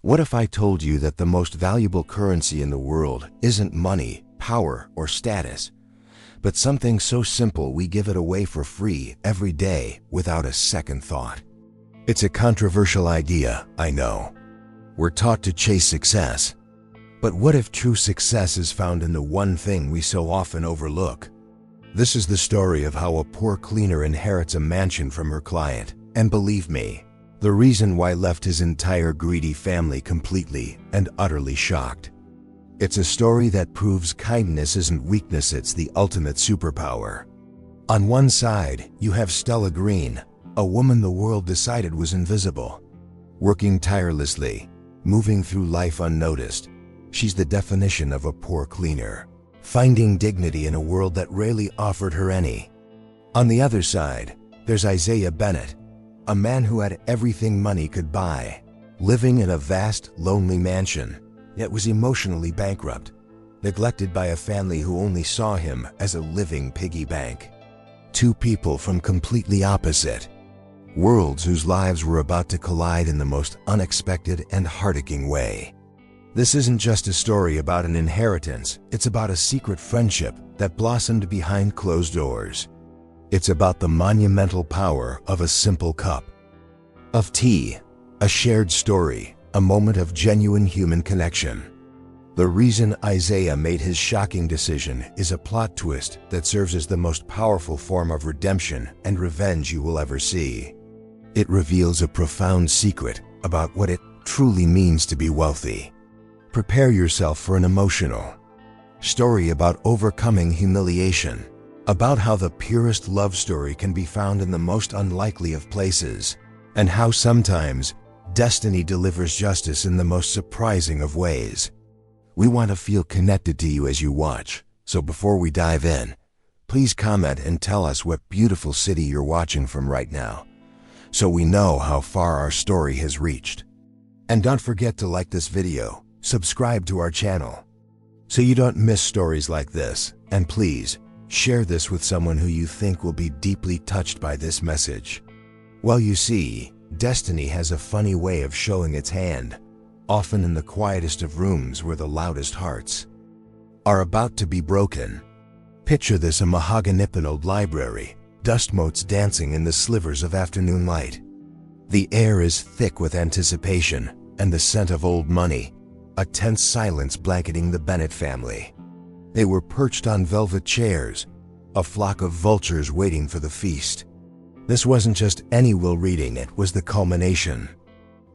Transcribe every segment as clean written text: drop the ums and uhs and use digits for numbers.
What if I told you that the most valuable currency in the world isn't money, power, or status, but something so simple we give it away for free every day without a second thought? It's a controversial idea, I know. We're taught to chase success. But what if true success is found in the one thing we so often overlook? This is the story of how a poor cleaner inherits a mansion from her client, and believe me, the reason why left his entire greedy family completely and utterly shocked. It's a story that proves kindness isn't weakness, it's the ultimate superpower. On one side, you have Stella Green, a woman the world decided was invisible. Working tirelessly, moving through life unnoticed, she's the definition of a poor cleaner, finding dignity in a world that rarely offered her any. On the other side, there's Bennett, a man who had everything money could buy, living in a vast, lonely mansion, yet was emotionally bankrupt, neglected by a family who only saw him as a living piggy bank. Two people from completely opposite worlds whose lives were about to collide in the most unexpected and heartaching way. This isn't just a story about an inheritance, it's about a secret friendship that blossomed behind closed doors. It's about the monumental power of a simple cup of tea, a shared story, a moment of genuine human connection. The reason Isaiah made his shocking decision is a plot twist that serves as the most powerful form of redemption and revenge you will ever see. It reveals a profound secret about what it truly means to be wealthy. Prepare yourself for an emotional story about overcoming humiliation, about how the purest love story can be found in the most unlikely of places, and how sometimes destiny delivers justice in the most surprising of ways. We want to feel connected to you as you watch, so before we dive in, please comment and tell us what beautiful city you're watching from right now, so we know how far our story has reached. And don't forget to like this video, subscribe to our channel, so you don't miss stories like this, and please, share this with someone who you think will be deeply touched by this message. Well, you see, destiny has a funny way of showing its hand, often in the quietest of rooms where the loudest hearts are about to be broken. Picture this: a mahogany-open old library, dust motes dancing in the slivers of afternoon light. The air is thick with anticipation and the scent of old money, a tense silence blanketing the Bennett family. They were perched on velvet chairs, a flock of vultures waiting for the feast. This wasn't just any will reading, it was the culmination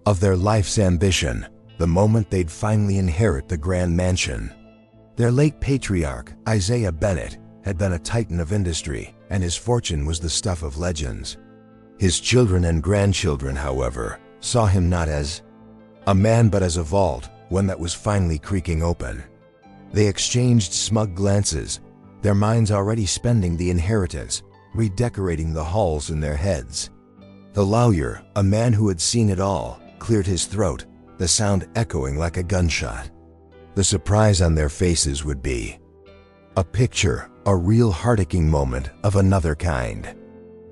of their life's ambition, the moment they'd finally inherit the grand mansion. Their late patriarch, Isaiah Bennett, had been a titan of industry, and his fortune was the stuff of legends. His children and grandchildren, however, saw him not as a man but as a vault, one that was finally creaking open. They exchanged smug glances, their minds already spending the inheritance, redecorating the halls in their heads. The lawyer, a man who had seen it all, cleared his throat, the sound echoing like a gunshot. The surprise on their faces would be a picture, a real heart-aching moment of another kind.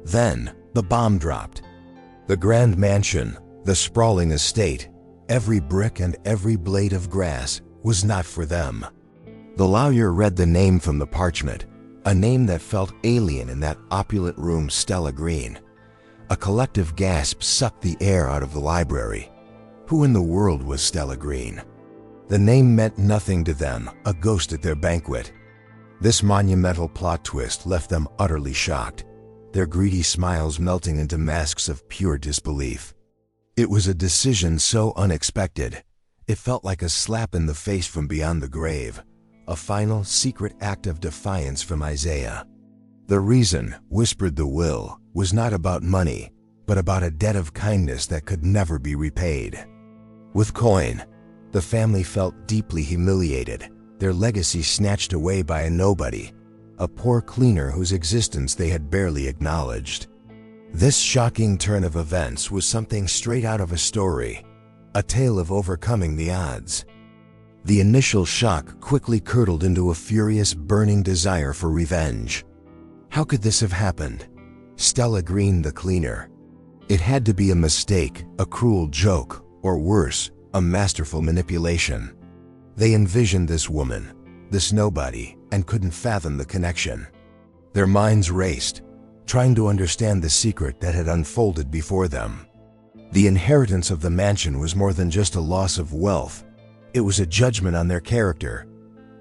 Then, the bomb dropped. The grand mansion, the sprawling estate, every brick and every blade of grass was not for them. The lawyer read the name from the parchment, a name that felt alien in that opulent room: Stella Green. A collective gasp sucked the air out of the library. Who in the world was Stella Green? The name meant nothing to them, a ghost at their banquet. This monumental plot twist left them utterly shocked, their greedy smiles melting into masks of pure disbelief. It was a decision so unexpected, it felt like a slap in the face from beyond the grave, a final, secret act of defiance from Isaiah. The reason, whispered the will, was not about money, but about a debt of kindness that could never be repaid. With coin, the family felt deeply humiliated, their legacy snatched away by a nobody, a poor cleaner whose existence they had barely acknowledged. This shocking turn of events was something straight out of a story, a tale of overcoming the odds. The initial shock quickly curdled into a furious, burning desire for revenge. How could this have happened? Stella Green, the cleaner. It had to be a mistake, a cruel joke, or worse, a masterful manipulation. They envisioned this woman, this nobody, and couldn't fathom the connection. Their minds raced, trying to understand the secret that had unfolded before them. The inheritance of the mansion was more than just a loss of wealth. It was a judgment on their character,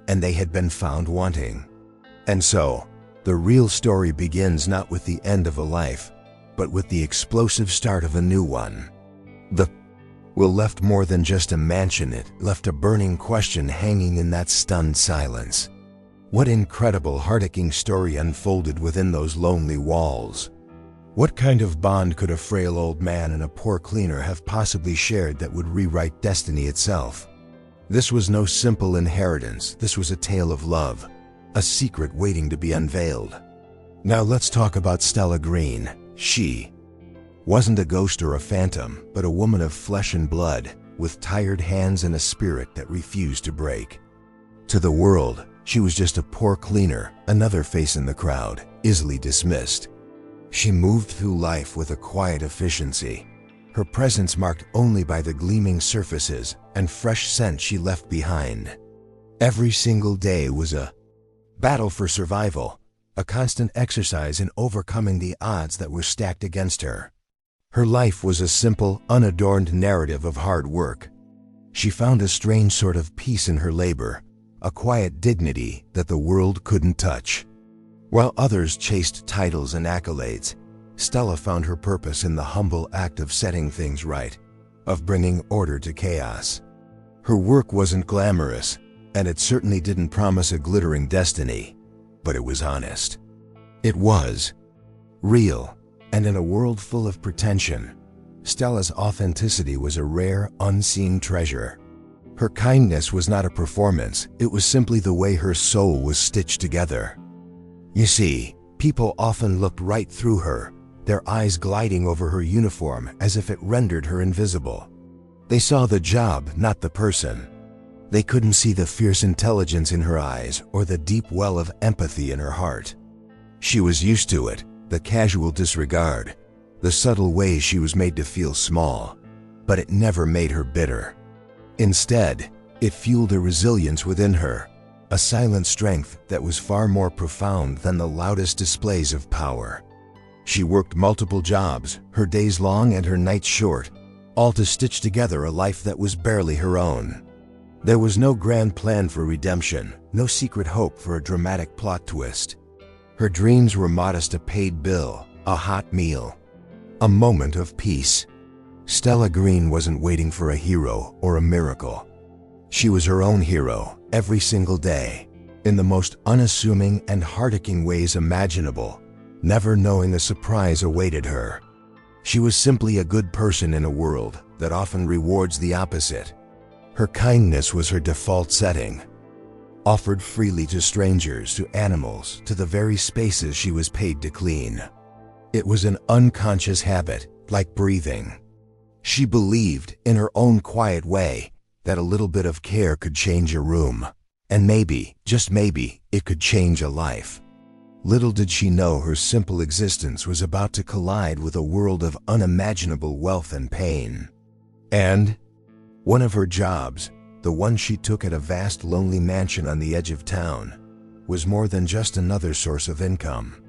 and they had been found wanting. And so, the real story begins not with the end of a life, but with the explosive start of a new one. The Will left more than just a mansion, it left a burning question hanging in that stunned silence. What incredible, heart-aching story unfolded within those lonely walls? What kind of bond could a frail old man and a poor cleaner have possibly shared that would rewrite destiny itself? This was no simple inheritance, this was a tale of love, a secret waiting to be unveiled. Now let's talk about Stella Green. She wasn't a ghost or a phantom, but a woman of flesh and blood, with tired hands and a spirit that refused to break. To the world, she was just a poor cleaner, another face in the crowd, easily dismissed. She moved through life with a quiet efficiency, her presence marked only by the gleaming surfaces and fresh scent she left behind. Every single day was a battle for survival, a constant exercise in overcoming the odds that were stacked against her. Her life was a simple, unadorned narrative of hard work. She found a strange sort of peace in her labor, a quiet dignity that the world couldn't touch. While others chased titles and accolades, Stella found her purpose in the humble act of setting things right, of bringing order to chaos. Her work wasn't glamorous, and it certainly didn't promise a glittering destiny, but it was honest. It was real. And in a world full of pretension, Stella's authenticity was a rare, unseen treasure. Her kindness was not a performance, it was simply the way her soul was stitched together. You see, people often looked right through her, their eyes gliding over her uniform as if it rendered her invisible. They saw the job, not the person. They couldn't see the fierce intelligence in her eyes or the deep well of empathy in her heart. She was used to it. The casual disregard, the subtle ways she was made to feel small, but it never made her bitter. Instead, it fueled a resilience within her, a silent strength that was far more profound than the loudest displays of power. She worked multiple jobs, her days long and her nights short, all to stitch together a life that was barely her own. There was no grand plan for redemption, no secret hope for a dramatic plot twist. Her dreams were modest: a paid bill, a hot meal, a moment of peace. Stella Green wasn't waiting for a hero or a miracle. She was her own hero every single day, in the most unassuming and heart-aching ways imaginable, never knowing a surprise awaited her. She was simply a good person in a world that often rewards the opposite. Her kindness was her default setting, offered freely to strangers, to animals, to the very spaces she was paid to clean. It was an unconscious habit, like breathing. She believed, in her own quiet way, that a little bit of care could change a room. And maybe, just maybe, it could change a life. Little did she know her simple existence was about to collide with a world of unimaginable wealth and pain. And one of her jobs, the one she took at a vast lonely mansion on the edge of town, was more than just another source of income.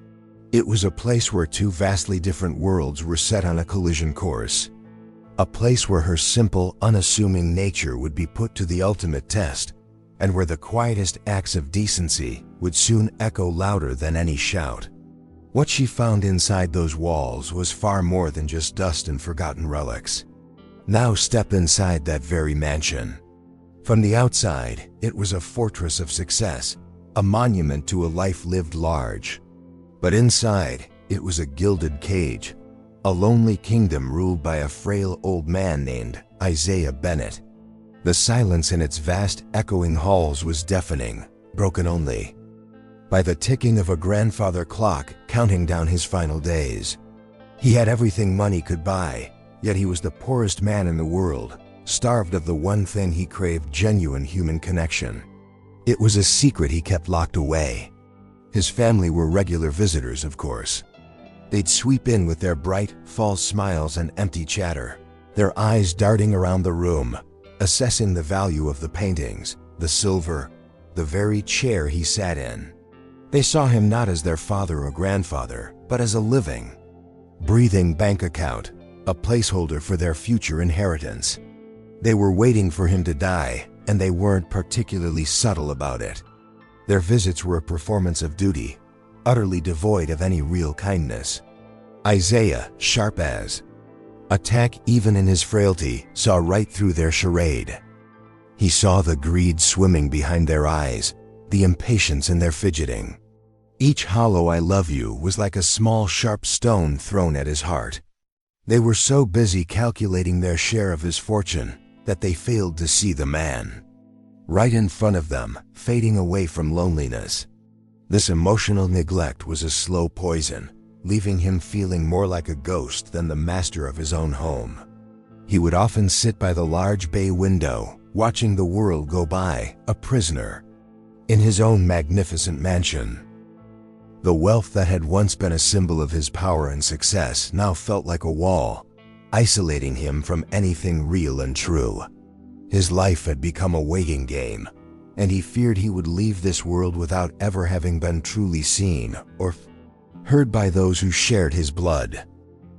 It was a place where two vastly different worlds were set on a collision course. A place where her simple, unassuming nature would be put to the ultimate test, and where the quietest acts of decency would soon echo louder than any shout. What she found inside those walls was far more than just dust and forgotten relics. Now step inside that very mansion. From the outside, it was a fortress of success, a monument to a life lived large. But inside, it was a gilded cage, a lonely kingdom ruled by a frail old man named Isaiah Bennett. The silence in its vast, echoing halls was deafening, broken only by the ticking of a grandfather clock counting down his final days. He had everything money could buy, yet he was the poorest man in the world, starved of the one thing he craved: genuine human connection. It was a secret he kept locked away. His family were regular visitors, of course. They'd sweep in with their bright, false smiles and empty chatter, their eyes darting around the room, assessing the value of the paintings, the silver, the very chair he sat in. They saw him not as their father or grandfather, but as a living, breathing bank account, a placeholder for their future inheritance. They were waiting for him to die, and they weren't particularly subtle about it. Their visits were a performance of duty, utterly devoid of any real kindness. Isaiah, sharp as a tack even in his frailty, saw right through their charade. He saw the greed swimming behind their eyes, the impatience in their fidgeting. Each hollow "I love you" was like a small sharp stone thrown at his heart. They were so busy calculating their share of his fortune that they failed to see the man right in front of them, fading away from loneliness. This emotional neglect was a slow poison, leaving him feeling more like a ghost than the master of his own home. He would often sit by the large bay window, watching the world go by, a prisoner in his own magnificent mansion. The wealth that had once been a symbol of his power and success now felt like a wall, isolating him from anything real and true. His life had become a waiting game, and he feared he would leave this world without ever having been truly seen or heard by those who shared his blood.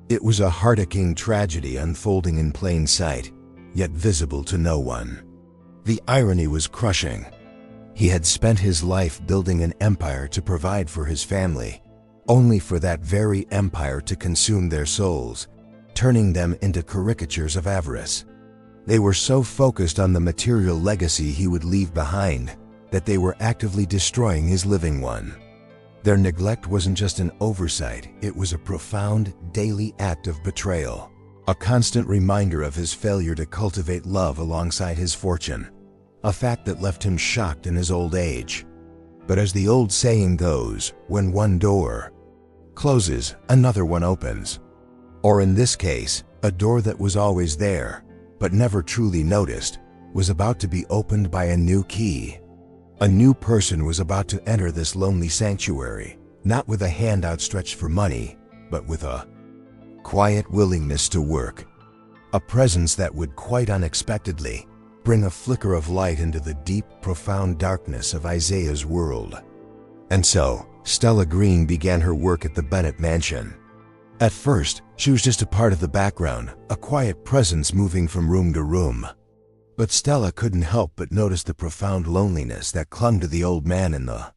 It was a heart-aching tragedy unfolding in plain sight, yet visible to no one. The irony was crushing. He had spent his life building an empire to provide for his family, only for that very empire to consume their souls, turning them into caricatures of avarice. They were so focused on the material legacy he would leave behind that they were actively destroying his living one. Their neglect wasn't just an oversight, it was a profound, daily act of betrayal, a constant reminder of his failure to cultivate love alongside his fortune, a fact that left him shocked in his old age. But as the old saying goes, when one door closes, another one opens. Or in this case, a door that was always there, but never truly noticed, was about to be opened by a new key. A new person was about to enter this lonely sanctuary, not with a hand outstretched for money, but with a quiet willingness to work. A presence that would, quite unexpectedly, bring a flicker of light into the deep, profound darkness of Isaiah's world. And so, Stella Green began her work at the Bennett mansion. At first, she was just a part of the background, a quiet presence moving from room to room. But Stella couldn't help but notice the profound loneliness that clung to the old man in the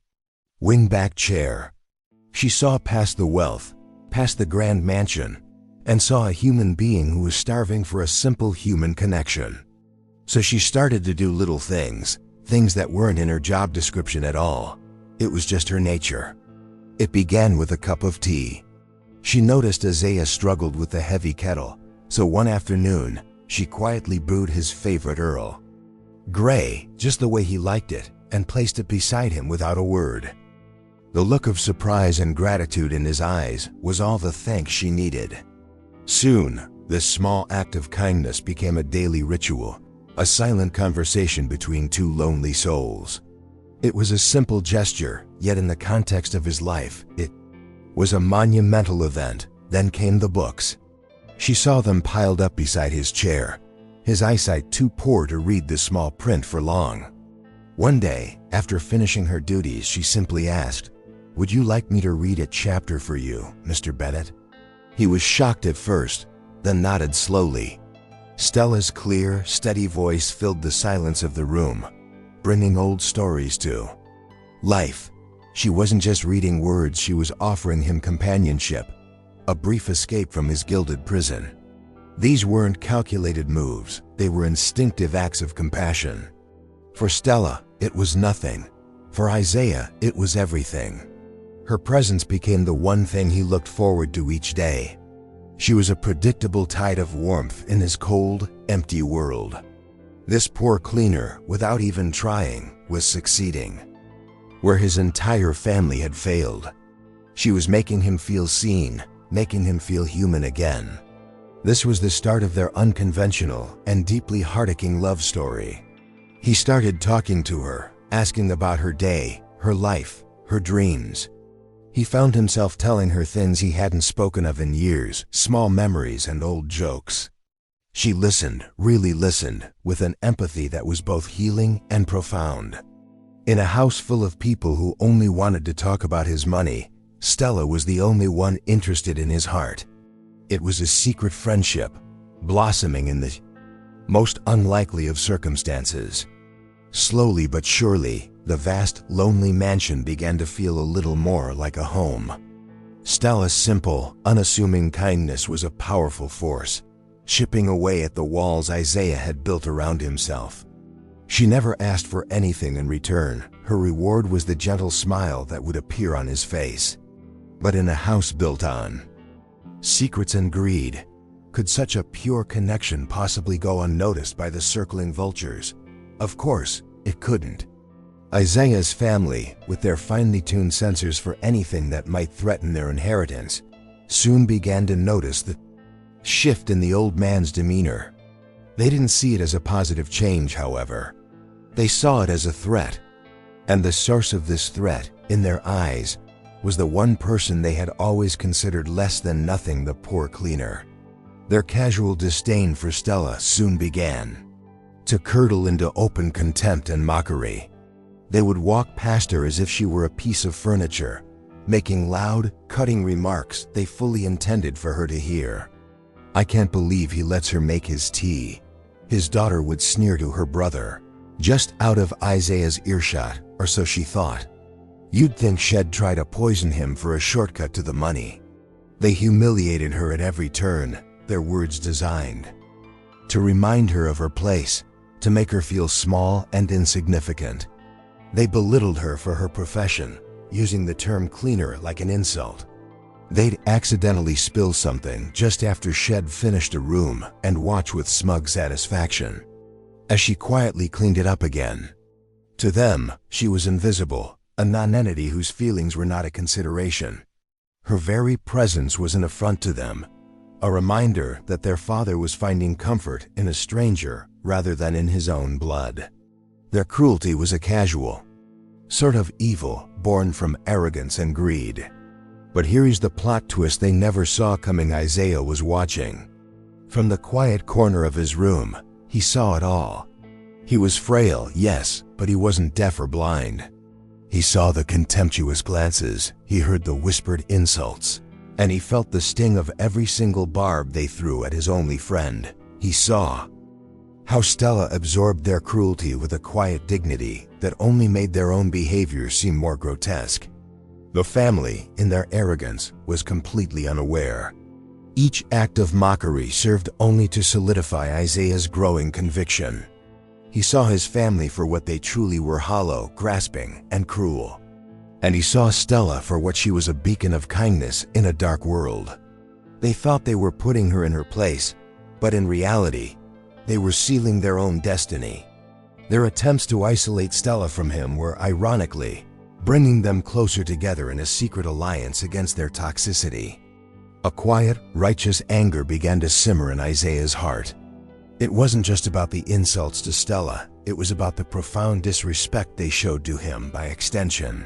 wingback chair. She saw past the wealth, past the grand mansion, and saw a human being who was starving for a simple human connection. So she started to do little things that weren't in her job description at all. It was just her nature. It began with a cup of tea. She noticed Isaiah struggled with the heavy kettle, so one afternoon, she quietly brewed his favorite Earl Grey, just the way he liked it, and placed it beside him without a word. The look of surprise and gratitude in his eyes was all the thanks she needed. Soon, this small act of kindness became a daily ritual, a silent conversation between two lonely souls. It was a simple gesture, yet in the context of his life, it was a monumental event. Then came the books. She saw them piled up beside his chair, his eyesight too poor to read the small print for long. One day, after finishing her duties, she simply asked, "Would you like me to read a chapter for you, Mr. Bennett?" He was shocked at first, then nodded slowly. Stella's clear, steady voice filled the silence of the room, bringing old stories to life. She wasn't just reading words, she was offering him companionship, a brief escape from his gilded prison. These weren't calculated moves, they were instinctive acts of compassion. For Stella, it was nothing. For Isaiah, it was everything. Her presence became the one thing he looked forward to each day. She was a predictable tide of warmth in his cold, empty world. This poor cleaner, without even trying, was succeeding where his entire family had failed. She was making him feel seen, making him feel human again. This was the start of their unconventional and deeply heart-aching love story. He started talking to her, asking about her day, her life, her dreams. He found himself telling her things he hadn't spoken of in years, small memories and old jokes. She listened, really listened, with an empathy that was both healing and profound. In a house full of people who only wanted to talk about his money, Stella was the only one interested in his heart. It was a secret friendship, blossoming in the most unlikely of circumstances. Slowly but surely, the vast, lonely mansion began to feel a little more like a home. Stella's simple, unassuming kindness was a powerful force, chipping away at the walls Isaiah had built around himself. She never asked for anything in return. Her reward was the gentle smile that would appear on his face. But in a house built on secrets and greed, could such a pure connection possibly go unnoticed by the circling vultures? Of course, it couldn't. Isaiah's family, with their finely tuned sensors for anything that might threaten their inheritance, soon began to notice the shift in the old man's demeanor. They didn't see it as a positive change, however. They saw it as a threat. And the source of this threat, in their eyes, was the one person they had always considered less than nothing: the poor cleaner. Their casual disdain for Stella soon began to curdle into open contempt and mockery. They would walk past her as if she were a piece of furniture, making loud, cutting remarks they fully intended for her to hear. "I can't believe he lets her make his tea," his daughter would sneer to her brother, just out of Isaiah's earshot, or so she thought. "You'd think she'd try to poison him for a shortcut to the money." They humiliated her at every turn, their words designed to remind her of her place, to make her feel small and insignificant. They belittled her for her profession, using the term cleaner like an insult. They'd accidentally spill something just after she'd finished a room and watch with smug satisfaction as she quietly cleaned it up again. To them, she was invisible, a nonentity whose feelings were not a consideration. Her very presence was an affront to them, a reminder that their father was finding comfort in a stranger rather than in his own blood. Their cruelty was a casual sort of evil born from arrogance and greed. But here is the plot twist they never saw coming. Isaiah was watching. From the quiet corner of his room, he saw it all. He was frail, yes, but he wasn't deaf or blind. He saw the contemptuous glances, he heard the whispered insults, and he felt the sting of every single barb they threw at his only friend. He saw how Stella absorbed their cruelty with a quiet dignity that only made their own behavior seem more grotesque. The family, in their arrogance, was completely unaware. Each act of mockery served only to solidify Isaiah's growing conviction. He saw his family for what they truly were: hollow, grasping, and cruel. And he saw Stella for what she was: a beacon of kindness in a dark world. They thought they were putting her in her place, but in reality, they were sealing their own destiny. Their attempts to isolate Stella from him were, ironically, bringing them closer together in a secret alliance against their toxicity. A quiet, righteous anger began to simmer in Isaiah's heart. It wasn't just about the insults to Stella, it was about the profound disrespect they showed to him by extension.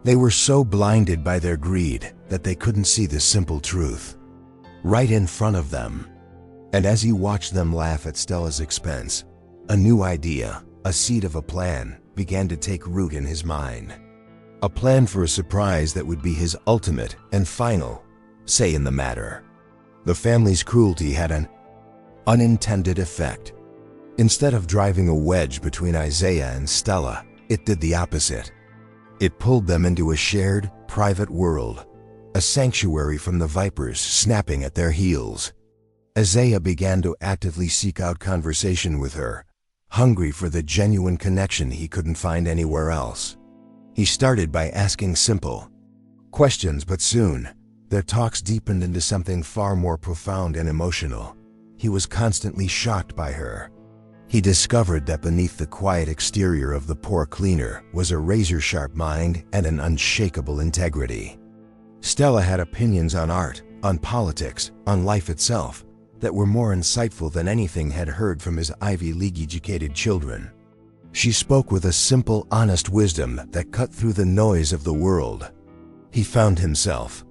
They were so blinded by their greed that they couldn't see the simple truth right in front of them. And as he watched them laugh at Stella's expense, a new idea, a seed of a plan, began to take root in his mind. A plan for a surprise that would be his ultimate and final say in the matter. The family's cruelty had an unintended effect. Instead of driving a wedge between Isaiah and Stella, it did the opposite. It pulled them into a shared, private world, a sanctuary from the vipers snapping at their heels. Isaiah began to actively seek out conversation with her, hungry for the genuine connection he couldn't find anywhere else. He started by asking simple questions, but soon, their talks deepened into something far more profound and emotional. He was constantly shocked by her. He discovered that beneath the quiet exterior of the poor cleaner was a razor-sharp mind and an unshakable integrity. Stella had opinions on art, on politics, on life itself, that were more insightful than anything had heard from his Ivy League-educated children. She spoke with a simple, honest wisdom that cut through the noise of the world. He found himself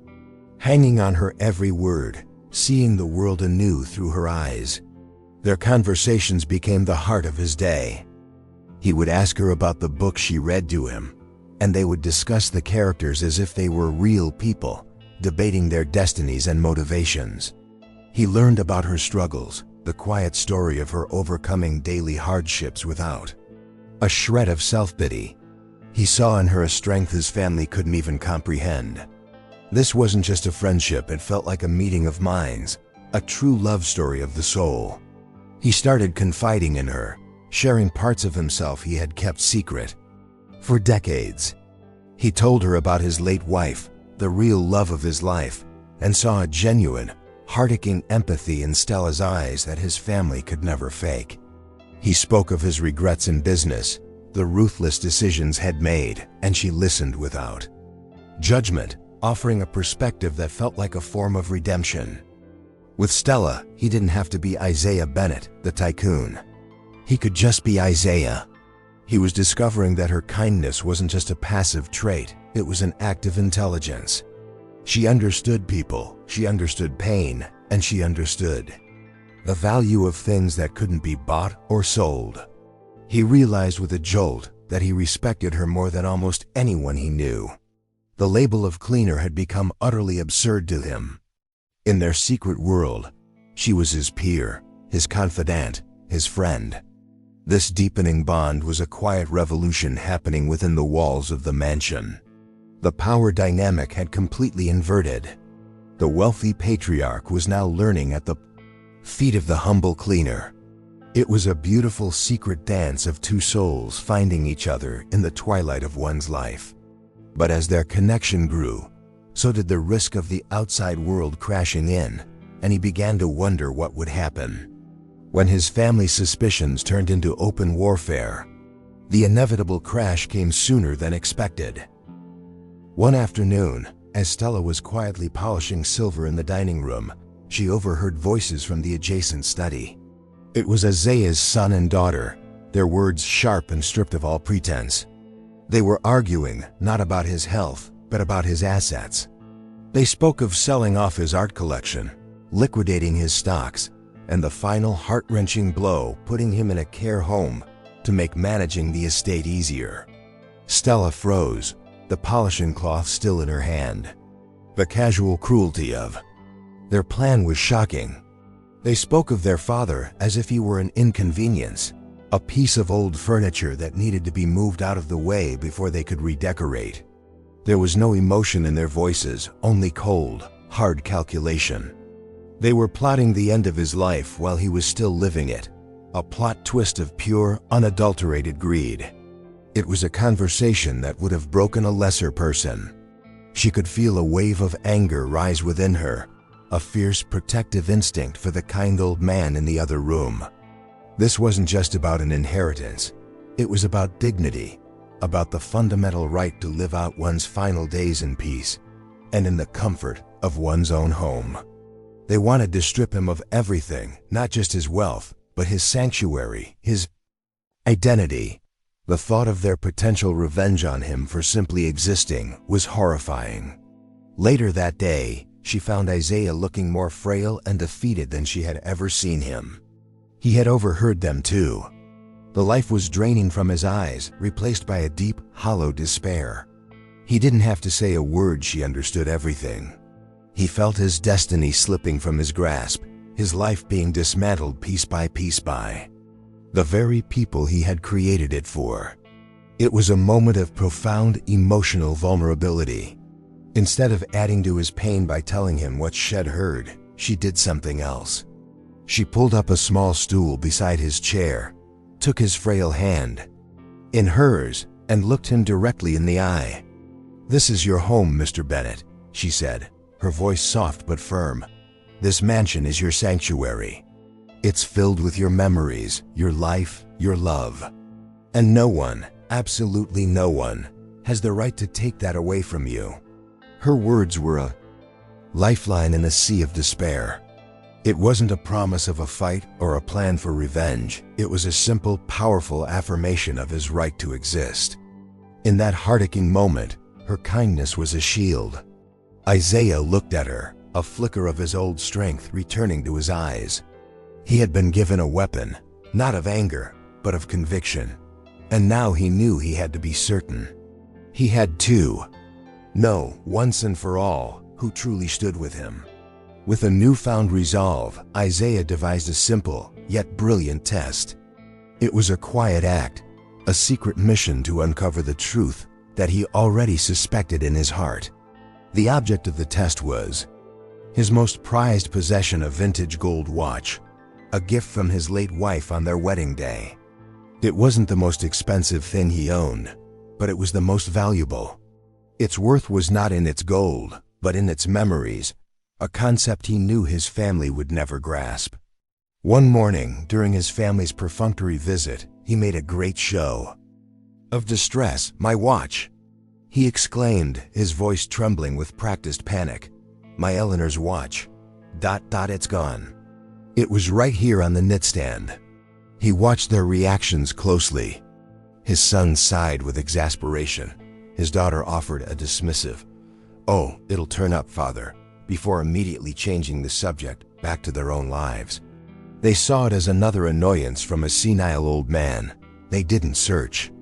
hanging on her every word, seeing the world anew through her eyes. Their conversations became the heart of his day. He would ask her about the book she read to him, and they would discuss the characters as if they were real people, debating their destinies and motivations. He learned about her struggles, the quiet story of her overcoming daily hardships without a shred of self-pity. He saw in her a strength his family couldn't even comprehend. This wasn't just a friendship, it felt like a meeting of minds, a true love story of the soul. He started confiding in her, sharing parts of himself he had kept secret for decades. He told her about his late wife, the real love of his life, and saw a genuine, heart-aching empathy in Stella's eyes that his family could never fake. He spoke of his regrets in business, the ruthless decisions he'd made, and she listened without judgment, offering a perspective that felt like a form of redemption. With Stella, he didn't have to be Isaiah Bennett, the tycoon. He could just be Isaiah. He was discovering that her kindness wasn't just a passive trait, it was an act of intelligence. She understood people, she understood pain, and she understood the value of things that couldn't be bought or sold. He realized with a jolt that he respected her more than almost anyone he knew. The label of cleaner had become utterly absurd to him. In their secret world, she was his peer, his confidant, his friend. This deepening bond was a quiet revolution happening within the walls of the mansion. The power dynamic had completely inverted. The wealthy patriarch was now learning at the feet of the humble cleaner. It was a beautiful secret dance of two souls finding each other in the twilight of one's life. But as their connection grew, so did the risk of the outside world crashing in, and he began to wonder what would happen when his family's suspicions turned into open warfare. The inevitable crash came sooner than expected. One afternoon, as Stella was quietly polishing silver in the dining room, she overheard voices from the adjacent study. It was Isaiah's son and daughter, their words sharp and stripped of all pretense. They were arguing, not about his health, but about his assets. They spoke of selling off his art collection, liquidating his stocks, and the final heart-wrenching blow, putting him in a care home to make managing the estate easier. Stella froze, the polishing cloth still in her hand. The casual cruelty of their plan was shocking. They spoke of their father as if he were an inconvenience, a piece of old furniture that needed to be moved out of the way before they could redecorate. There was no emotion in their voices, only cold, hard calculation. They were plotting the end of his life while he was still living it, a plot twist of pure, unadulterated greed. It was a conversation that would have broken a lesser person. She could feel a wave of anger rise within her, a fierce protective instinct for the kind old man in the other room. This wasn't just about an inheritance. It was about dignity, about the fundamental right to live out one's final days in peace and in the comfort of one's own home. They wanted to strip him of everything, not just his wealth, but his sanctuary, his identity. The thought of their potential revenge on him for simply existing was horrifying. Later that day, she found Isaiah looking more frail and defeated than she had ever seen him. He had overheard them too. The life was draining from his eyes, replaced by a deep, hollow despair. He didn't have to say a word, she understood everything. He felt his destiny slipping from his grasp, his life being dismantled piece by the very people he had created it for. It was a moment of profound emotional vulnerability. Instead of adding to his pain by telling him what she'd heard, she did something else. She pulled up a small stool beside his chair, took his frail hand in hers, and looked him directly in the eye. "This is your home, Mr. Bennett," she said, her voice soft but firm. "This mansion is your sanctuary. It's filled with your memories, your life, your love. And no one, absolutely no one, has the right to take that away from you." Her words were a lifeline in a sea of despair. It wasn't a promise of a fight or a plan for revenge. It was a simple, powerful affirmation of his right to exist. In that heart-aching moment, her kindness was a shield. Isaiah looked at her, a flicker of his old strength returning to his eyes. He had been given a weapon, not of anger, but of conviction. And now he knew he had to be certain. He had to know, once and for all, who truly stood with him. With a newfound resolve, Isaiah devised a simple, yet brilliant test. It was a quiet act, a secret mission to uncover the truth that he already suspected in his heart. The object of the test was his most prized possession, a vintage gold watch, a gift from his late wife on their wedding day. It wasn't the most expensive thing he owned, but it was the most valuable. Its worth was not in its gold, but in its memories, a concept he knew his family would never grasp. One morning, during his family's perfunctory visit, he made a great show of distress. "My watch!" he exclaimed, his voice trembling with practiced panic. "My Eleanor's watch. It's gone." It was right here on the nightstand. He watched their reactions closely. His son sighed with exasperation. His daughter offered a dismissive, "Oh, it'll turn up, father," before immediately changing the subject back to their own lives. They saw it as another annoyance from a senile old man. They didn't search.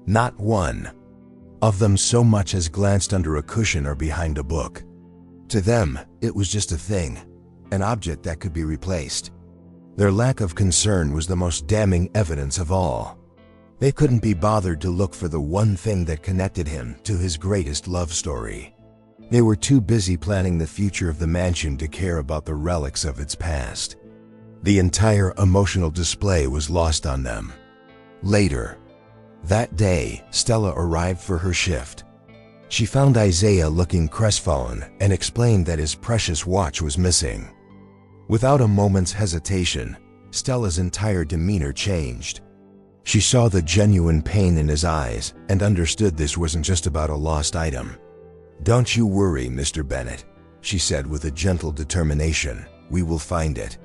Not one of them so much as glanced under a cushion or behind a book. To them, it was just a thing, an object that could be replaced. Their lack of concern was the most damning evidence of all. They couldn't be bothered to look for the one thing that connected him to his greatest love story. They were too busy planning the future of the mansion to care about the relics of its past. The entire emotional display was lost on them. Later that day, Stella arrived for her shift. She found Isaiah looking crestfallen and explained that his precious watch was missing. Without a moment's hesitation, Stella's entire demeanor changed. She saw the genuine pain in his eyes and understood this wasn't just about a lost item. "Don't you worry, Mr. Bennett," she said with a gentle determination. "We will find it.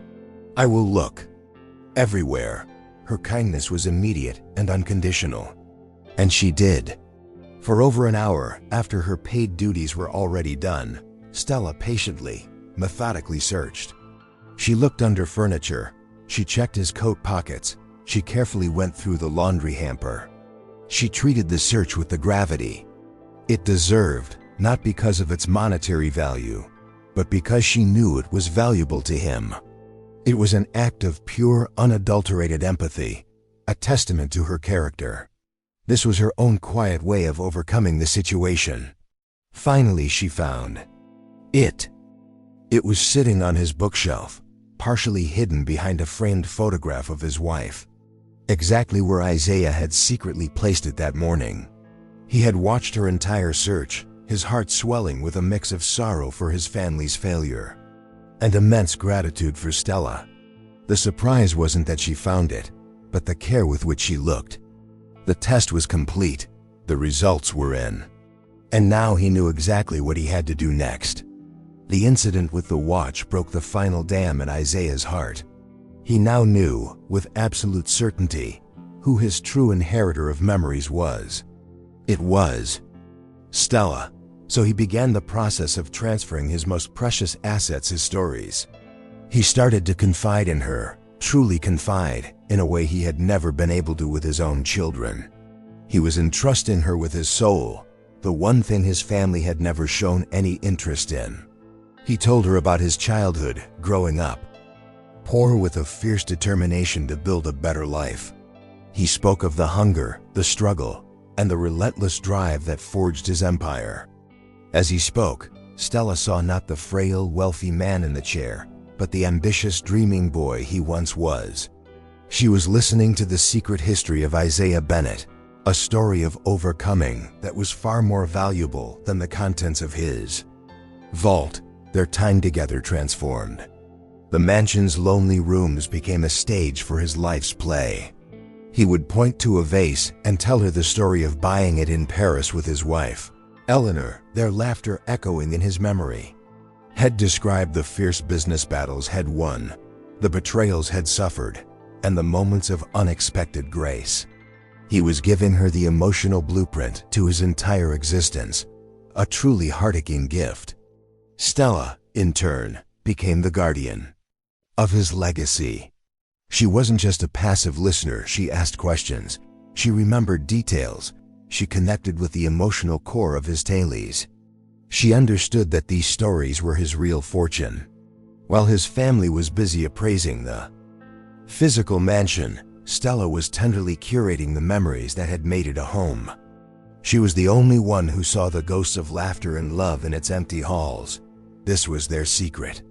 I will look everywhere." Her kindness was immediate and unconditional. And she did. For over an hour, after her paid duties were already done, Stella patiently, methodically searched. She looked under furniture. She checked his coat pockets. She carefully went through the laundry hamper. She treated the search with the gravity it deserved, not because of its monetary value, but because she knew it was valuable to him. It was an act of pure, unadulterated empathy, a testament to her character. This was her own quiet way of overcoming the situation. Finally, she found it. It was sitting on his bookshelf, partially hidden behind a framed photograph of his wife, exactly where Isaiah had secretly placed it that morning. He had watched her entire search, his heart swelling with a mix of sorrow for his family's failure and immense gratitude for Stella. The surprise wasn't that she found it, but the care with which she looked. The test was complete. The results were in. And now he knew exactly what he had to do next. The incident with the watch broke the final dam in Isaiah's heart. He now knew, with absolute certainty, who his true inheritor of memories was. It was Stella. So he began the process of transferring his most precious assets, his stories. He started to confide in her, truly confide, in a way he had never been able to with his own children. He was entrusting her with his soul, the one thing his family had never shown any interest in. He told her about his childhood, growing up, poor with a fierce determination to build a better life. He spoke of the hunger, the struggle, and the relentless drive that forged his empire. As he spoke, Stella saw not the frail, wealthy man in the chair, but the ambitious, dreaming boy he once was. She was listening to the secret history of Isaiah Bennett, a story of overcoming that was far more valuable than the contents of his vault. Their time together transformed. The mansion's lonely rooms became a stage for his life's play. He would point to a vase and tell her the story of buying it in Paris with his wife, Eleanor, their laughter echoing in his memory. Had described the fierce business battles had won, the betrayals had suffered, and the moments of unexpected grace. He was giving her the emotional blueprint to his entire existence, a truly heartaching gift. Stella, in turn, became the guardian of his legacy. She wasn't just a passive listener, she asked questions. She remembered details. She connected with the emotional core of his tales. She understood that these stories were his real fortune. While his family was busy appraising the physical mansion, Stella was tenderly curating the memories that had made it a home. She was the only one who saw the ghosts of laughter and love in its empty halls. This was their secret.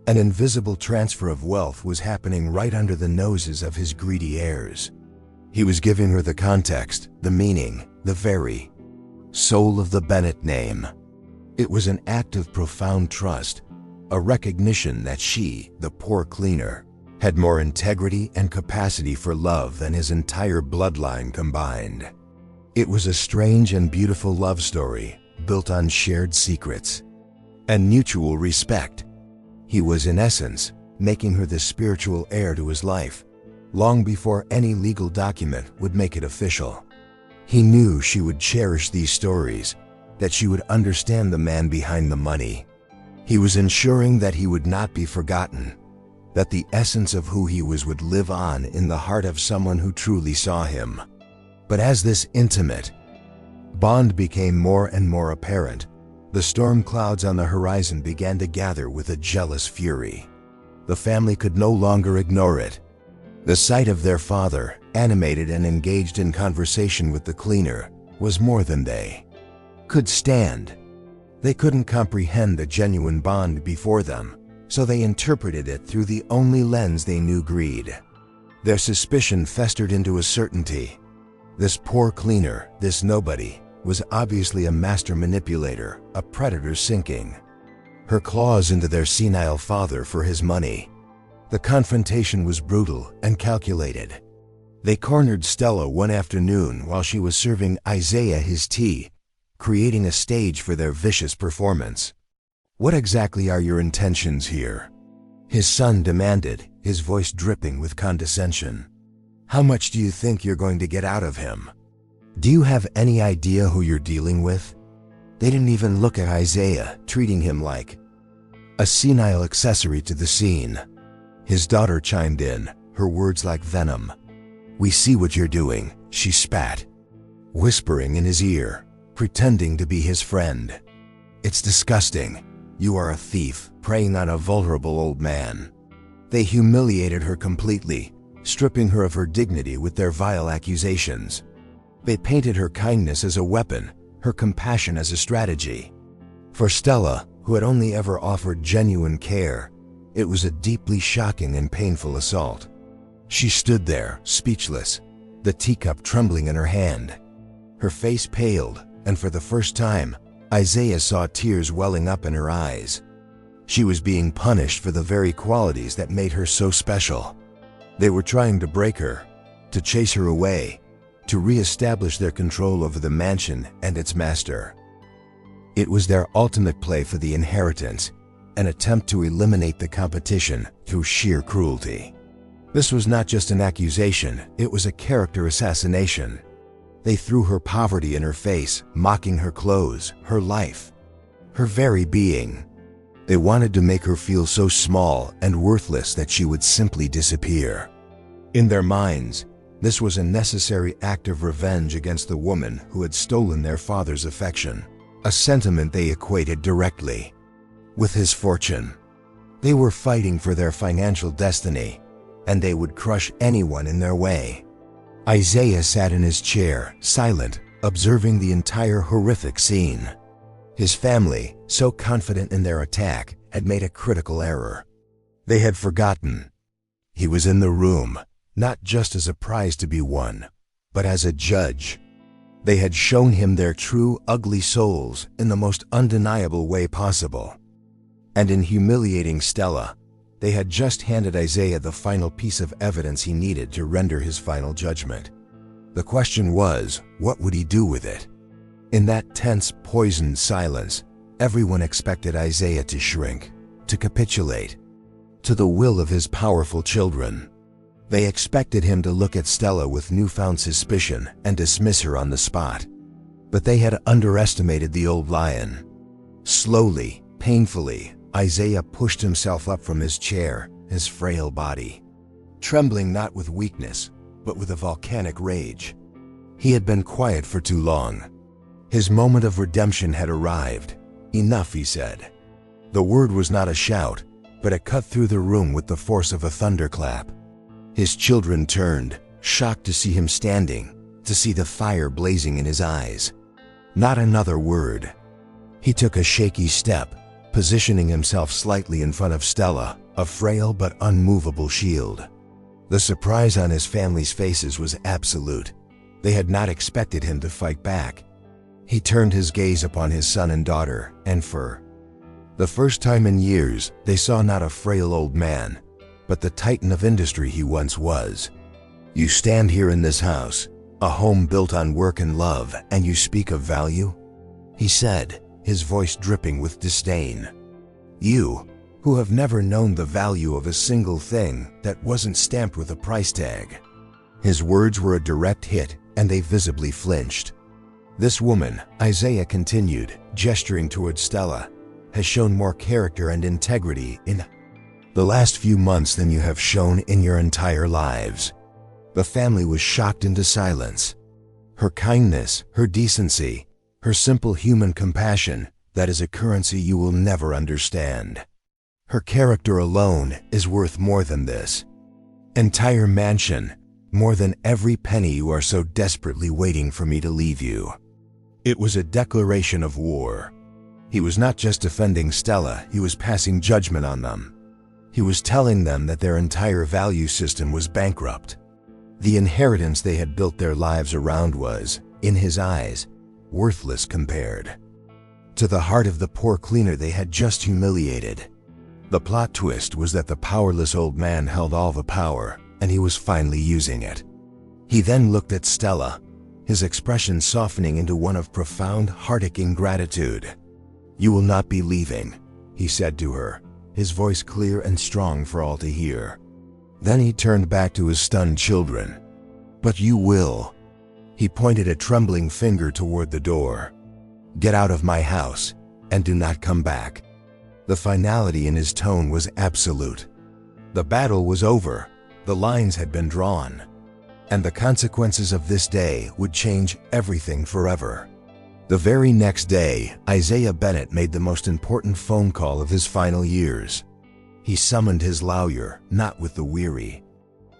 An invisible transfer of wealth was happening right under the noses of his greedy heirs. He was giving her the context, the meaning, the very soul of the Bennett name. It was an act of profound trust, a recognition that she, the poor cleaner, had more integrity and capacity for love than his entire bloodline combined. It was a strange and beautiful love story, built on shared secrets and mutual respect. He was, in essence, making her the spiritual heir to his life, long before any legal document would make it official. He knew she would cherish these stories, that she would understand the man behind the money. He was ensuring that he would not be forgotten, that the essence of who he was would live on in the heart of someone who truly saw him. But as this intimate bond became more and more apparent, the storm clouds on the horizon began to gather with a jealous fury. The family could no longer ignore it. The sight of their father, animated and engaged in conversation with the cleaner, was more than they could stand. They couldn't comprehend the genuine bond before them, so they interpreted it through the only lens they knew: greed. Their suspicion festered into a certainty. This poor cleaner, this nobody, was obviously a master manipulator, a predator sinking her claws into their senile father for his money. The confrontation was brutal and calculated. They cornered Stella one afternoon while she was serving Isaiah his tea, creating a stage for their vicious performance. "What exactly are your intentions here?" his son demanded, his voice dripping with condescension. "How much do you think you're going to get out of him? Do you have any idea who you're dealing with?" They didn't even look at Isaiah, treating him like a senile accessory to the scene. His daughter chimed in, her words like venom. "We see what you're doing," she spat, whispering in his ear, pretending to be his friend. "It's disgusting. You are a thief, preying on a vulnerable old man." They humiliated her completely, stripping her of her dignity with their vile accusations. They painted her kindness as a weapon, her compassion as a strategy. For Stella, who had only ever offered genuine care, it was a deeply shocking and painful assault. She stood there, speechless, the teacup trembling in her hand. Her face paled, and for the first time, Isaiah saw tears welling up in her eyes. She was being punished for the very qualities that made her so special. They were trying to break her, to chase her away, to re-establish their control over the mansion and its master. It was their ultimate play for the inheritance, an attempt to eliminate the competition through sheer cruelty. This was not just an accusation, it was a character assassination. They threw her poverty in her face, mocking her clothes, her life, her very being. They wanted to make her feel so small and worthless that she would simply disappear. In their minds, this was a necessary act of revenge against the woman who had stolen their father's affection, a sentiment they equated directly with his fortune. They were fighting for their financial destiny, and they would crush anyone in their way. Isaiah sat in his chair, silent, observing the entire horrific scene. His family, so confident in their attack, had made a critical error. They had forgotten. He was in the room, not just as a prize to be won, but as a judge. They had shown him their true, ugly souls in the most undeniable way possible. And in humiliating Stella, they had just handed Isaiah the final piece of evidence he needed to render his final judgment. The question was, what would he do with it? In that tense, poisoned silence, everyone expected Isaiah to shrink, to capitulate, to the will of his powerful children. They expected him to look at Stella with newfound suspicion and dismiss her on the spot. But they had underestimated the old lion. Slowly, painfully, Isaiah pushed himself up from his chair, his frail body trembling not with weakness, but with a volcanic rage. He had been quiet for too long. His moment of redemption had arrived. Enough, he said. The word was not a shout, but it cut through the room with the force of a thunderclap. His children turned, shocked to see him standing, to see the fire blazing in his eyes. Not another word. He took a shaky step, positioning himself slightly in front of Stella, a frail but unmovable shield. The surprise on his family's faces was absolute. They had not expected him to fight back. He turned his gaze upon his son and daughter, and for the first time in years, they saw not a frail old man, but the titan of industry he once was. You stand here in this house, a home built on work and love, and you speak of value? He said, his voice dripping with disdain. You, who have never known the value of a single thing that wasn't stamped with a price tag. His words were a direct hit, and they visibly flinched. This woman, Isaiah continued, gesturing toward Stella, has shown more character and integrity in the last few months than you have shown in your entire lives. The family was shocked into silence. Her kindness, her decency, her simple human compassion, that is a currency you will never understand. Her character alone is worth more than this entire mansion, more than every penny you are so desperately waiting for me to leave you. It was a declaration of war. He was not just defending Stella, he was passing judgment on them. He was telling them that their entire value system was bankrupt. The inheritance they had built their lives around was, in his eyes, worthless compared to the heart of the poor cleaner they had just humiliated. The plot twist was that the powerless old man held all the power, and he was finally using it. He then looked at Stella, his expression softening into one of profound, heart-aching gratitude. You will not be leaving, he said to her, his voice clear and strong for all to hear. Then he turned back to his stunned children. But you will. He pointed a trembling finger toward the door. Get out of my house, and do not come back. The finality in his tone was absolute. The battle was over, the lines had been drawn, and the consequences of this day would change everything forever. The very next day, Isaiah Bennett made the most important phone call of his final years. He summoned his lawyer, not with the weary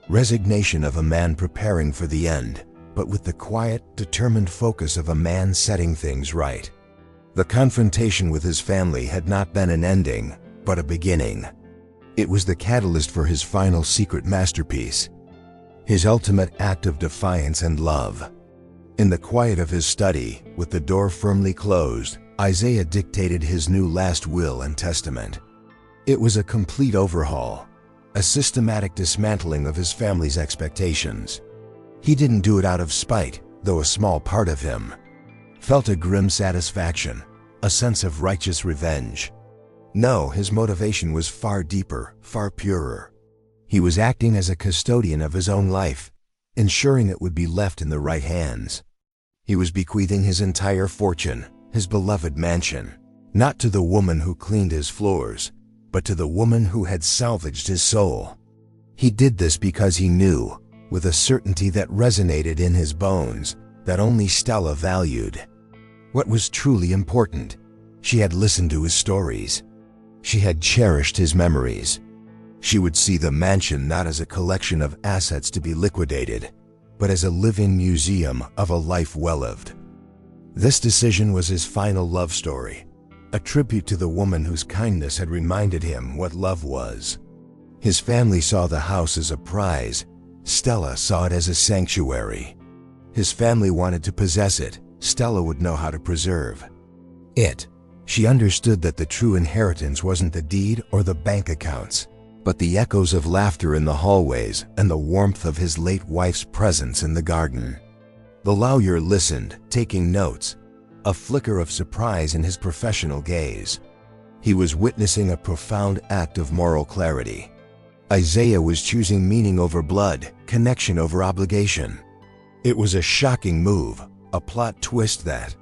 resignation of a man preparing for the end, but with the quiet, determined focus of a man setting things right. The confrontation with his family had not been an ending, but a beginning. It was the catalyst for his final secret masterpiece, his ultimate act of defiance and love. In the quiet of his study, with the door firmly closed, Isaiah dictated his new last will and testament. It was a complete overhaul, a systematic dismantling of his family's expectations. He didn't do it out of spite, though a small part of him felt a grim satisfaction, a sense of righteous revenge. No, his motivation was far deeper, far purer. He was acting as a custodian of his own life, ensuring it would be left in the right hands. He was bequeathing his entire fortune, his beloved mansion, not to the woman who cleaned his floors, but to the woman who had salvaged his soul. He did this because he knew, with a certainty that resonated in his bones, that only Stella valued what was truly important. She had listened to his stories. She had cherished his memories. She would see the mansion not as a collection of assets to be liquidated, but as a living museum of a life well-lived. This decision was his final love story, a tribute to the woman whose kindness had reminded him what love was. His family saw the house as a prize. Stella saw it as a sanctuary. His family wanted to possess it. Stella would know how to preserve it. She understood that the true inheritance wasn't the deed or the bank accounts, but the echoes of laughter in the hallways and the warmth of his late wife's presence in the garden. The lawyer listened, taking notes, a flicker of surprise in his professional gaze. He was witnessing a profound act of moral clarity. Isaiah was choosing meaning over blood, connection over obligation. It was a shocking move, a plot twist that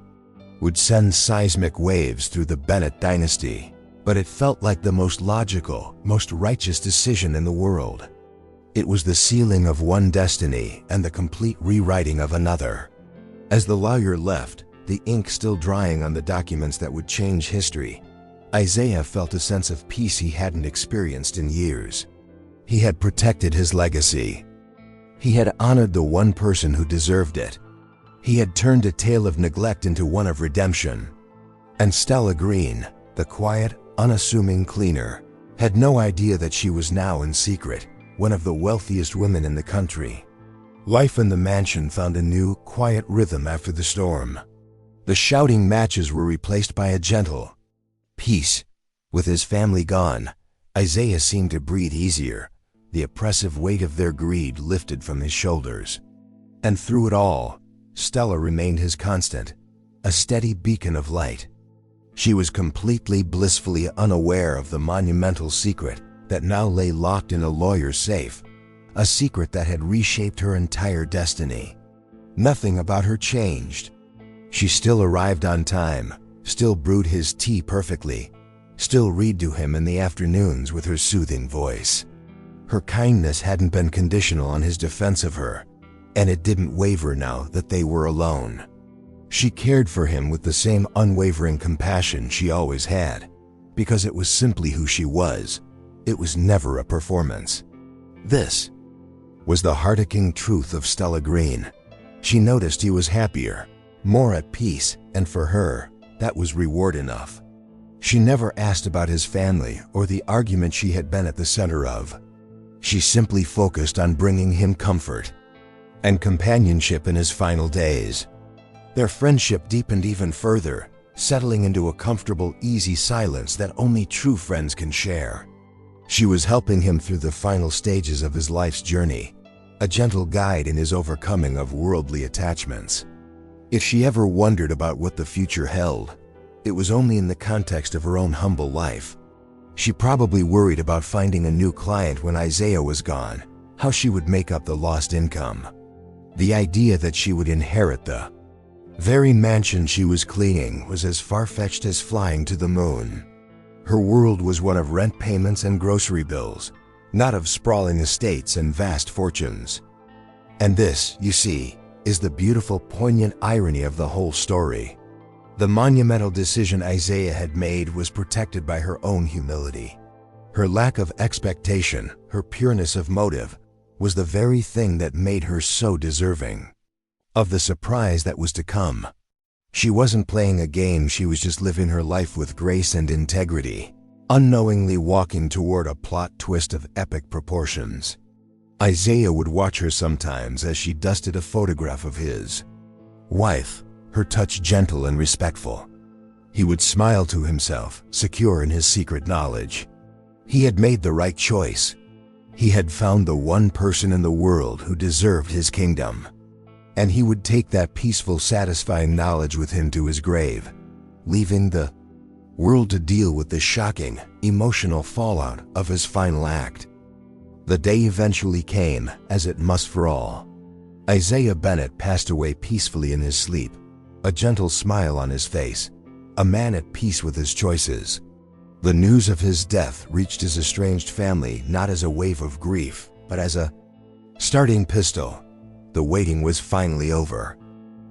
would send seismic waves through the Bennett dynasty, but it felt like the most logical, most righteous decision in the world. It was the sealing of one destiny and the complete rewriting of another. As the lawyer left, the ink still drying on the documents that would change history, Isaiah felt a sense of peace he hadn't experienced in years. He had protected his legacy. He had honored the one person who deserved it. He had turned a tale of neglect into one of redemption. And Stella Green, the quiet, unassuming cleaner, had no idea that she was now in secret one of the wealthiest women in the country. Life in the mansion found a new, quiet rhythm after the storm. The shouting matches were replaced by a gentle peace. With his family gone, Isaiah seemed to breathe easier. The oppressive weight of their greed lifted from his shoulders. And through it all, Stella remained his constant, a steady beacon of light. She was completely blissfully unaware of the monumental secret that now lay locked in a lawyer's safe, a secret that had reshaped her entire destiny. Nothing about her changed. She still arrived on time, still brewed his tea perfectly, still read to him in the afternoons with her soothing voice. Her kindness hadn't been conditional on his defense of her, and it didn't waver now that they were alone. She cared for him with the same unwavering compassion she always had, because it was simply who she was. It was never a performance. This was the heart-aching truth of Stella Green. She noticed he was happier, more at peace, and for her, that was reward enough. She never asked about his family or the argument she had been at the center of. She simply focused on bringing him comfort and companionship in his final days. Their friendship deepened even further, settling into a comfortable, easy silence that only true friends can share. She was helping him through the final stages of his life's journey, a gentle guide in his overcoming of worldly attachments. If she ever wondered about what the future held, it was only in the context of her own humble life. She probably worried about finding a new client when Isaiah was gone, how she would make up the lost income. The idea that she would inherit the very mansion she was cleaning was as far-fetched as flying to the moon. Her world was one of rent payments and grocery bills, not of sprawling estates and vast fortunes. And this, you see, is the beautiful, poignant irony of the whole story. The monumental decision Isaiah had made was protected by her own humility. Her lack of expectation, her pureness of motive, was the very thing that made her so deserving of the surprise that was to come. She wasn't playing a game, she was just living her life with grace and integrity, unknowingly walking toward a plot twist of epic proportions. Isaiah would watch her sometimes as she dusted a photograph of his wife, her touch gentle and respectful. He would smile to himself, secure in his secret knowledge. He had made the right choice. He had found the one person in the world who deserved his kingdom. And he would take that peaceful, satisfying knowledge with him to his grave, leaving the world to deal with the shocking, emotional fallout of his final act. The day eventually came, as it must for all. Isaiah Bennett passed away peacefully in his sleep, a gentle smile on his face, a man at peace with his choices. The news of his death reached his estranged family not as a wave of grief, but as a starting pistol. The waiting was finally over.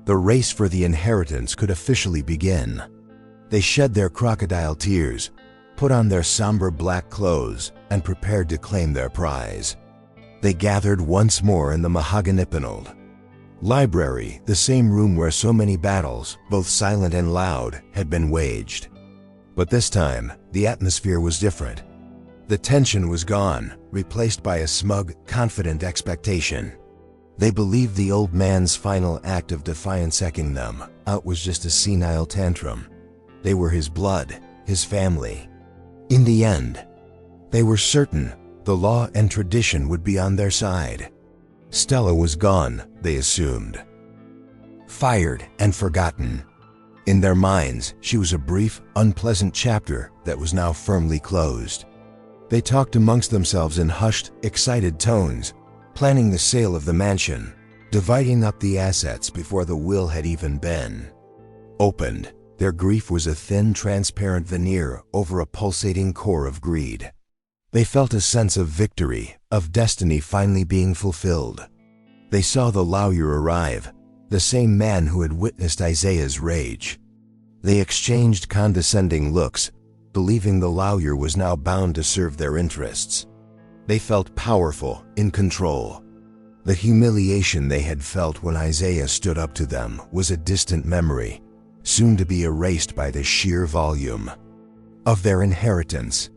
The race for the inheritance could officially begin. They shed their crocodile tears, put on their somber black clothes, and prepared to claim their prize. They gathered once more in the mahogany-paneled library, the same room where so many battles, both silent and loud, had been waged. But this time, the atmosphere was different. The tension was gone, replaced by a smug, confident expectation. They believed the old man's final act of defiance checking them out was just a senile tantrum. They were his blood, his family. In the end, they were certain the law and tradition would be on their side. Stella was gone, they assumed. Fired and forgotten. In their minds, she was a brief, unpleasant chapter that was now firmly closed. They talked amongst themselves in hushed, excited tones, planning the sale of the mansion, dividing up the assets before the will had even been opened. Their grief was a thin, transparent veneer over a pulsating core of greed. They felt a sense of victory, of destiny finally being fulfilled. They saw the lawyer arrive, the same man who had witnessed Isaiah's rage. They exchanged condescending looks, believing the lawyer was now bound to serve their interests. They felt powerful, in control. The humiliation they had felt when Isaiah stood up to them was a distant memory, soon to be erased by the sheer volume of their inheritance.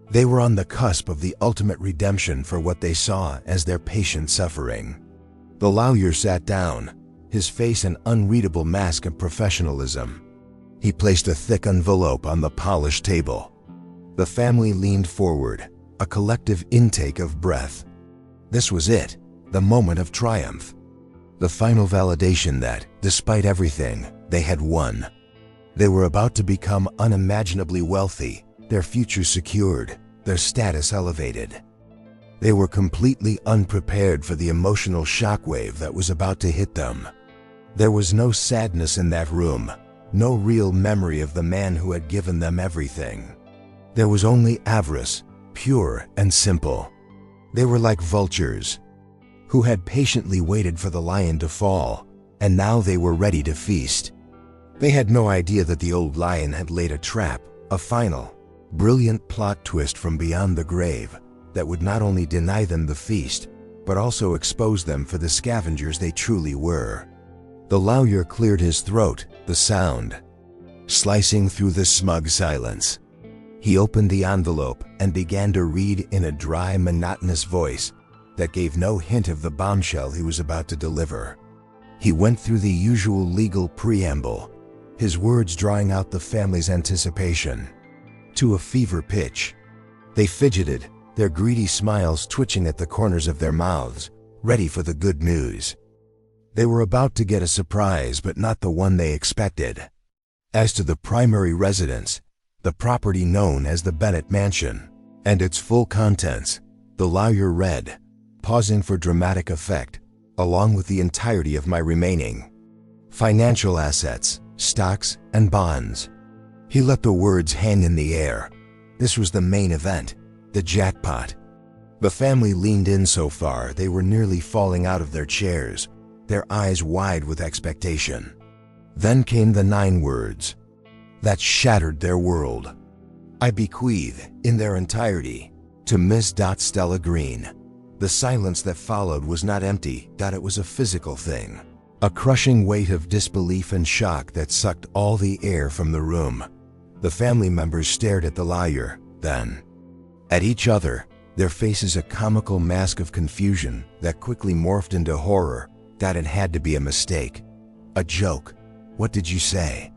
They were on the cusp of the ultimate redemption for what they saw as their patient suffering. The lawyer sat down, his face an unreadable mask of professionalism. He placed a thick envelope on the polished table. The family leaned forward, a collective intake of breath. This was it, the moment of triumph. The final validation that, despite everything, they had won. They were about to become unimaginably wealthy, their future secured, their status elevated. They were completely unprepared for the emotional shockwave that was about to hit them. There was no sadness in that room, no real memory of the man who had given them everything. There was only avarice, pure and simple. They were like vultures, who had patiently waited for the lion to fall, and now they were ready to feast. They had no idea that the old lion had laid a trap, a final, brilliant plot twist from beyond the grave that would not only deny them the feast, but also expose them for the scavengers they truly were. The lawyer cleared his throat, the sound slicing through the smug silence. He opened the envelope and began to read in a dry, monotonous voice that gave no hint of the bombshell he was about to deliver. He went through the usual legal preamble, his words drawing out the family's anticipation to a fever pitch. They fidgeted, their greedy smiles twitching at the corners of their mouths, ready for the good news. They were about to get a surprise, but not the one they expected. As to the primary residence, the property known as the Bennett Mansion, and its full contents, the lawyer read, pausing for dramatic effect, along with the entirety of my remaining financial assets, stocks, and bonds. He let the words hang in the air. This was the main event, the jackpot. The family leaned in so far they were nearly falling out of their chairs, their eyes wide with expectation. Then came the 9 words that shattered their world. I bequeath, in their entirety, to Miss Stella Green. The silence that followed was not empty, it was a physical thing. A crushing weight of disbelief and shock that sucked all the air from the room. The family members stared at the lawyer, then at each other, their faces a comical mask of confusion that quickly morphed into horror. That it had to be a mistake. A joke. What did you say?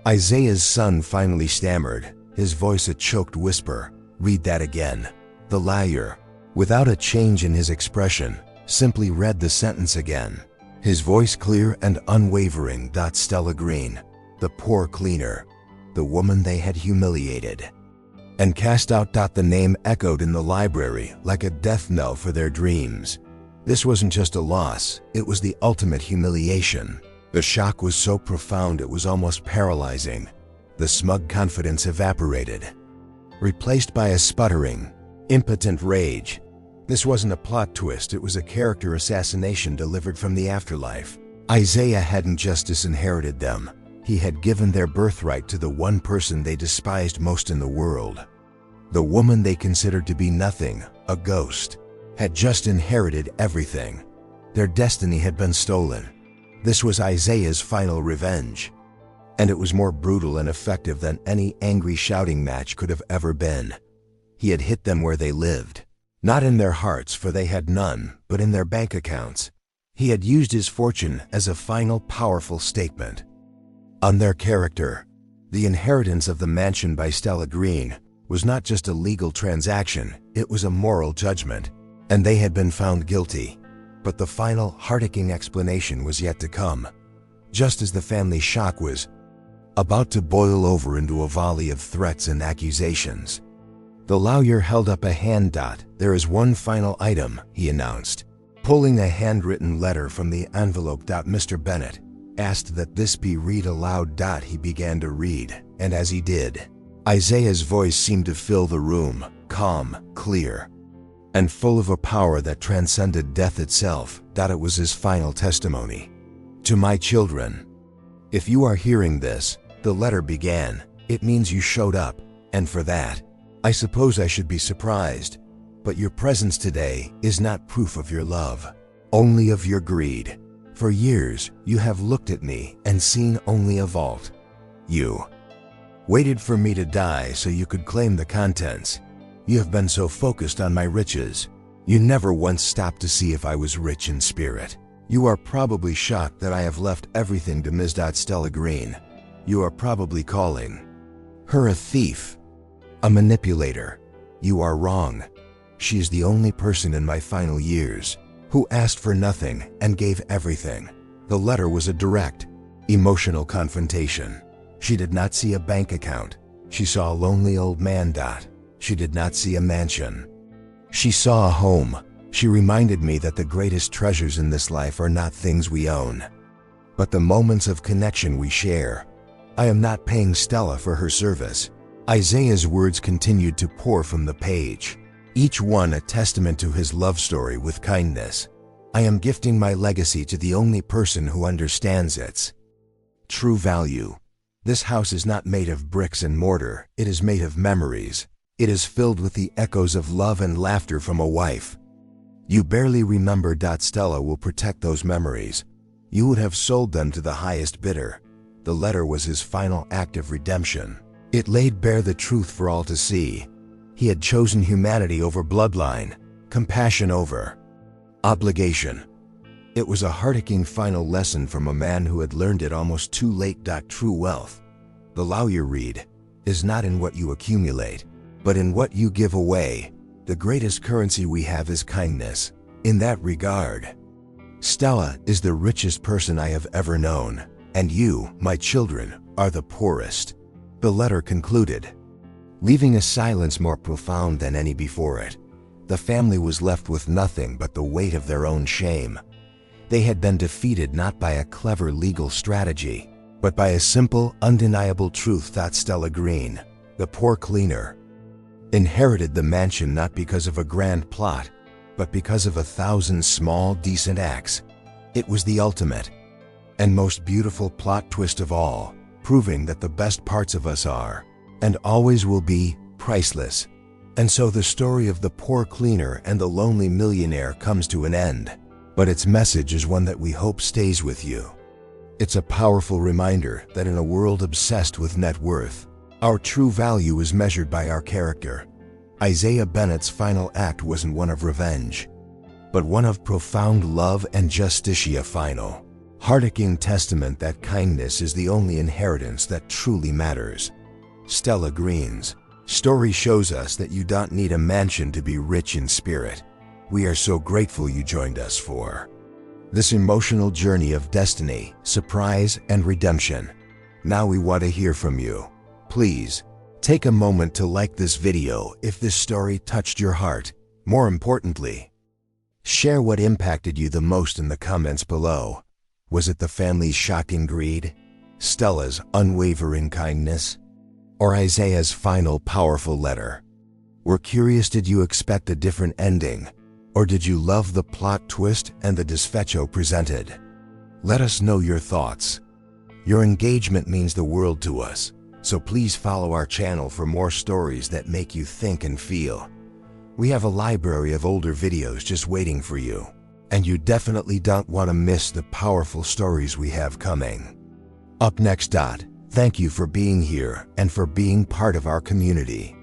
Isaiah's son finally stammered, his voice a choked whisper. Read that again. The lawyer, without a change in his expression, simply read the sentence again. His voice clear and unwavering. Stella Green, the poor cleaner, the woman they had humiliated and cast out. The name echoed in the library like a death knell for their dreams. This wasn't just a loss, it was the ultimate humiliation. The shock was so profound it was almost paralyzing. The smug confidence evaporated, replaced by a sputtering, impotent rage. This wasn't a plot twist, it was a character assassination delivered from the afterlife. Isaiah hadn't just disinherited them, he had given their birthright to the one person they despised most in the world. The woman they considered to be nothing, a ghost, had just inherited everything. Their destiny had been stolen. This was Isaiah's final revenge, and it was more brutal and effective than any angry shouting match could have ever been. He had hit them where they lived, not in their hearts, for they had none, but in their bank accounts. He had used his fortune as a final powerful statement on their character. The inheritance of the mansion by Stella Green was not just a legal transaction, it was a moral judgment, and they had been found guilty. But the final, heart-aching explanation was yet to come, just as the family shock was about to boil over into a volley of threats and accusations. The lawyer held up a hand. There is one final item, he announced, pulling a handwritten letter from the envelope. Mr. Bennett asked that this be read aloud. He began to read, and as he did, Isaiah's voice seemed to fill the room, calm, clear, and full of a power that transcended death itself. It was his final testimony. To my children, if you are hearing this, the letter began. It means you showed up, and for that, I suppose I should be surprised. But your presence today is not proof of your love, only of your greed. For years, you have looked at me and seen only a vault. You waited for me to die so you could claim the contents. You have been so focused on my riches, you never once stopped to see if I was rich in spirit. You are probably shocked that I have left everything to Ms. Stella Green. You are probably calling her a thief, a manipulator. You are wrong. She is the only person in my final years who asked for nothing and gave everything. The letter was a direct, emotional confrontation. She did not see a bank account. She saw a lonely old man. She did not see a mansion. She saw a home. She reminded me that the greatest treasures in this life are not things we own, but the moments of connection we share. I am not paying Stella for her service. Isaiah's words continued to pour from the page, each one a testament to his love story with kindness. I am gifting my legacy to the only person who understands its true value. This house is not made of bricks and mortar, it is made of memories. It is filled with the echoes of love and laughter from a wife you barely remember. Stella will protect those memories. You would have sold them to the highest bidder. The letter was his final act of redemption. It laid bare the truth for all to see. He had chosen humanity over bloodline, compassion over obligation. It was a heartaching final lesson from a man who had learned it almost too late. True wealth, the lawyer read, is not in what you accumulate, but in what you give away. The greatest currency we have is kindness. In that regard, Stella is the richest person I have ever known, and you, my children, are the poorest. The letter concluded, leaving a silence more profound than any before it. The family was left with nothing but the weight of their own shame. They had been defeated not by a clever legal strategy, but by a simple, undeniable truth. Stella Green, the poor cleaner, inherited the mansion not because of a grand plot, but because of 1,000 small, decent acts. It was the ultimate and most beautiful plot twist of all, proving that the best parts of us are, and always will be, priceless. And so the story of the poor cleaner and the lonely millionaire comes to an end. But its message is one that we hope stays with you. It's a powerful reminder that in a world obsessed with net worth, our true value is measured by our character. Isaiah Bennett's final act wasn't one of revenge, but one of profound love and justicia. Final, heartaching testament that kindness is the only inheritance that truly matters. Stella Green's story shows us that you don't need a mansion to be rich in spirit. We are so grateful you joined us for this emotional journey of destiny, surprise, and redemption. Now we want to hear from you. Please, take a moment to like this video if this story touched your heart. More importantly, share what impacted you the most in the comments below. Was it the family's shocking greed, Stella's unwavering kindness, or Isaiah's final powerful letter? We're curious, did you expect a different ending, or did you love the plot twist and the desfecho presented? Let us know your thoughts. Your engagement means the world to us. So please follow our channel for more stories that make you think and feel. We have a library of older videos just waiting for you, and you definitely don't want to miss the powerful stories we have coming up next. Thank you for being here and for being part of our community.